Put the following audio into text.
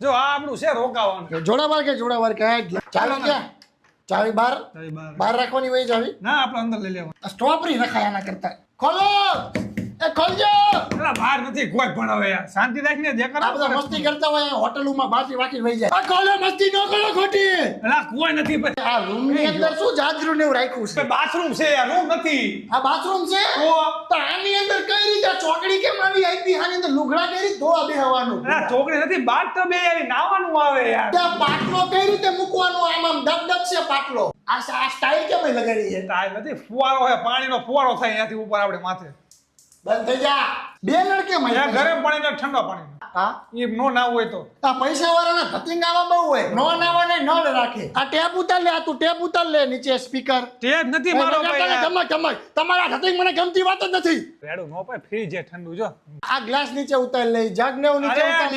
જો આ આપણું છે રોકાવાનું. જોડાવાર કે ચાવી ક્યાં? ચાવી બહાર રાખવાની હોય ચાવી? ના આપણે અંદર લઈ લેવાનું. સ્ટ્રોબરી રખાય આના કરતા. ખોલો એ ખોલજો. એલા બહાર નથી કોઈ પણ હવે યાર શાંતિ રાખીને જે કરો. આ બધા મસ્તી કરતા હોય હોટલોમાં બાજી વાકી વહી જાય. આ ખોલો મસ્તી ન કરો ખોટી. એલા કોઈ નથી ભાઈ. આ રૂમ ની અંદર શું જાજરૂ ને એવું રાખ્યું છે? બાથરૂમ છે યાર રૂમ નથી. આ બાથરૂમ છે? તો આની અંદર કઈ રીતે ચોકડી કેમ આવી આપી? આની અંદર લુગડા કઈ રીતે ધોવા બેહવાનું? એલા ચોકડી નથી બાથ તો બે યાર નાવાનું આવે યાર. ત્યાં પાટલો કઈ રીતે મૂકવાનો? આમ ડગ છે પાટલો. આ સ્ટાઈલ કેમ લગાડી છે? તાય નથી ફુવારો હે પાણીનો ફુવારો થાય ત્યાંથી ઉપર આપણે માથે. બંધ થઈ જા. બે નળ કેમ યા ગરમ પાણી ને ઠંડા પાણી. હા ઈ નો નાવ હોય તો. આ પૈસા વાળાના ધતિંગ આવા બહુ હોય. નો નાવાને નળ રાખે. આ ટેપ ઉતાર લે. આ તું ટેપ ઉતાર લે નીચે સ્પીકર. ટેપ નથી મારો ભાઈ. કમક તમારા ધતિંગ મને ગમતી વાત જ નથી. રેડું નો પાય ફ્રીજ છે ઠંડુ જો. આ ગ્લાસ નીચે ઉતાર લે. જગ ને નીચે ઉતાર.